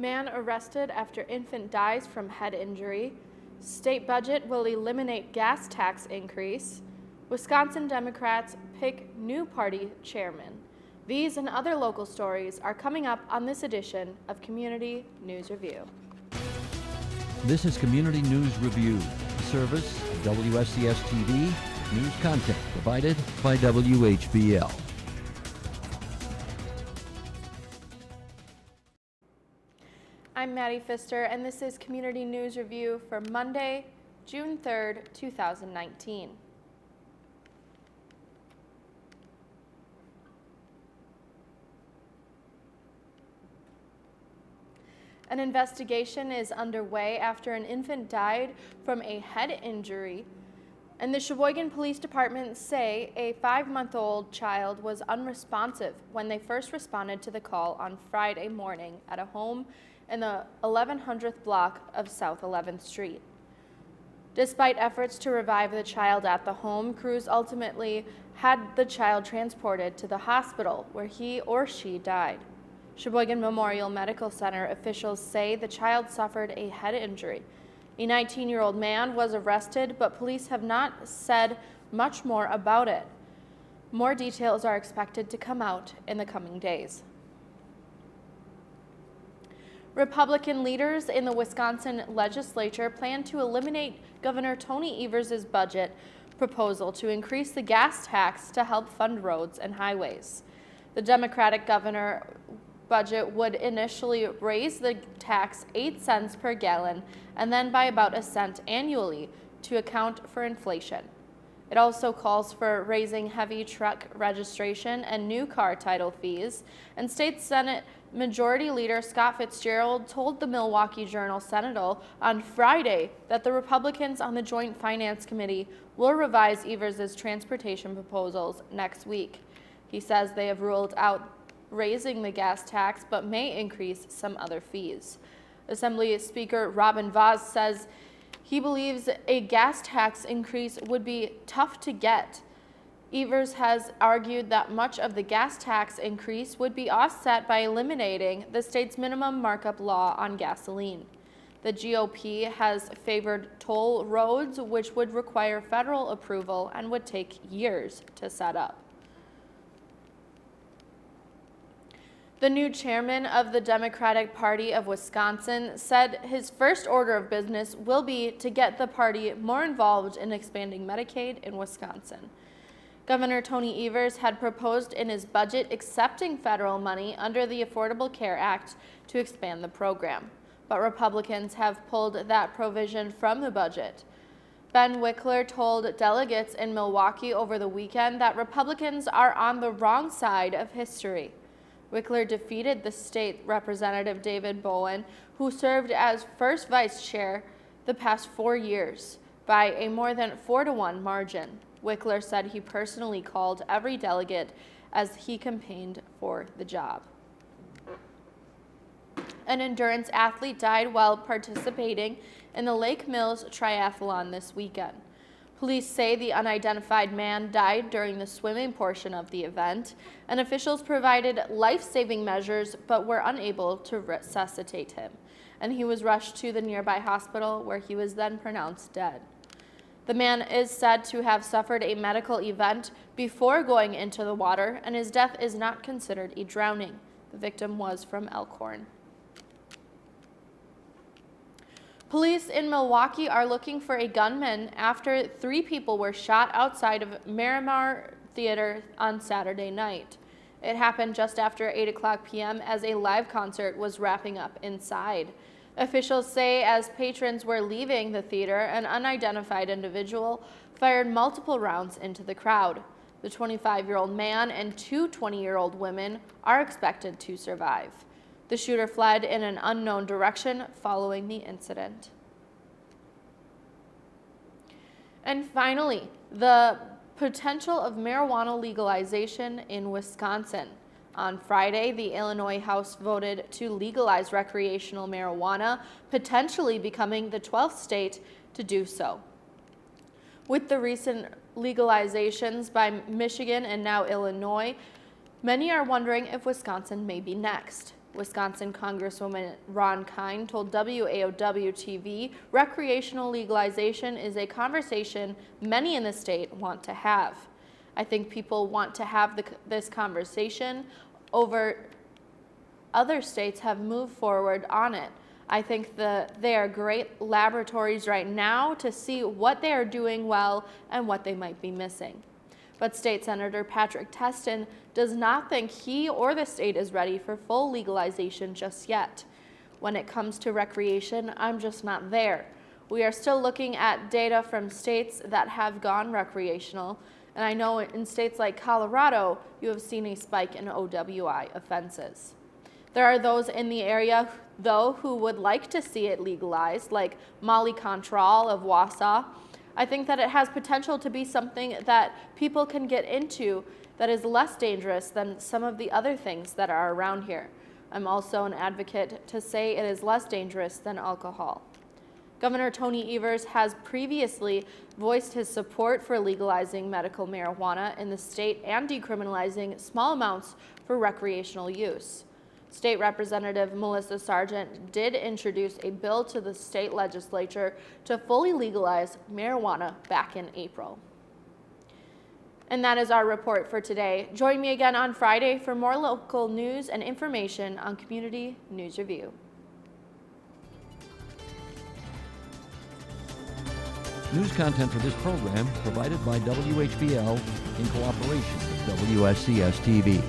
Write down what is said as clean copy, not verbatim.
Man arrested after infant dies from head injury. State budget will eliminate gas tax increase. Wisconsin Democrats pick new party chairman. These and other local stories are coming up on this edition of Community News Review. This is Community News Review, a service of WSCS TV, news content provided by WHBL. I'm Maddie Pfister, and this is Community News Review for Monday, June 3rd, 2019. An investigation is underway after an infant died from a head injury, and the Sheboygan Police Department say a 5-month-old child was unresponsive when they first responded to the call on Friday morning at a home in the 1100th block of South 11th Street. Despite efforts to revive the child at the home, crews ultimately had the child transported to the hospital where he or she died. Sheboygan Memorial Medical Center officials say the child suffered a head injury. A 19-year-old man was arrested, but police have not said much more about it. More details are expected to come out in the coming days. Republican leaders in the Wisconsin legislature plan to eliminate Governor Tony Evers' budget proposal to increase the gas tax to help fund roads and highways. The Democratic governor budget would initially raise the tax 8 cents per gallon and then by about a cent annually to account for inflation. It also calls for raising heavy truck registration and new car title fees, and State Senate Majority Leader Scott Fitzgerald told the Milwaukee Journal-Sentinel on Friday that the Republicans on the Joint Finance Committee will revise Evers' transportation proposals next week. He says they have ruled out raising the gas tax but may increase some other fees. Assembly Speaker Robin Vos says he believes a gas tax increase would be tough to get. Evers has argued that much of the gas tax increase would be offset by eliminating the state's minimum markup law on gasoline. The GOP has favored toll roads, which would require federal approval and would take years to set up. The new chairman of the Democratic Party of Wisconsin said his first order of business will be to get the party more involved in expanding Medicaid in Wisconsin. Governor Tony Evers had proposed in his budget accepting federal money under the Affordable Care Act to expand the program, but Republicans have pulled that provision from the budget. Ben Wickler told delegates in Milwaukee over the weekend that Republicans are on the wrong side of history. Wickler defeated the state representative David Bowen, who served as first vice chair the past 4 years, by a more than 4-to-1 margin. Wickler said he personally called every delegate as he campaigned for the job. An endurance athlete died while participating in the Lake Mills Triathlon this weekend. Police say the unidentified man died during the swimming portion of the event, and officials provided life-saving measures but were unable to resuscitate him, and he was rushed to the nearby hospital where he was then pronounced dead. The man is said to have suffered a medical event before going into the water, and his death is not considered a drowning. The victim was from Elkhorn. Police in Milwaukee are looking for a gunman after 3 people were shot outside of Miramar Theater on Saturday night. It happened just after 8 p.m. as a live concert was wrapping up inside. Officials say as patrons were leaving the theater, an unidentified individual fired multiple rounds into the crowd. The 25-year-old man and 2 20-year-old women are expected to survive. The shooter fled in an unknown direction following the incident. And finally, the potential of marijuana legalization in Wisconsin. On Friday, the Illinois House voted to legalize recreational marijuana, potentially becoming the 12th state to do so. With the recent legalizations by Michigan and now Illinois, many are wondering if Wisconsin may be next. Wisconsin Congresswoman Ron Kine told WAOW-TV recreational legalization is a conversation many in the state want to have. I think people want to have this conversation over other states have moved forward on it. I think they are great laboratories right now to see what they are doing well and what they might be missing. But State Senator Patrick Testin does not think he or the state is ready for full legalization just yet. When it comes to recreation, I'm just not there. We are still looking at data from states that have gone recreational, and I know in states like Colorado, you have seen a spike in OWI offenses. There are those in the area, though, who would like to see it legalized, like Molly Contral of Wausau. I think that it has potential to be something that people can get into that is less dangerous than some of the other things that are around here. I'm also an advocate to say it is less dangerous than alcohol. Governor Tony Evers has previously voiced his support for legalizing medical marijuana in the state and decriminalizing small amounts for recreational use. State Representative Melissa Sargent did introduce a bill to the state legislature to fully legalize marijuana back in April. And that is our report for today. Join me again on Friday for more local news and information on Community News Review. News content for this program provided by WHBL in cooperation with WSCS TV.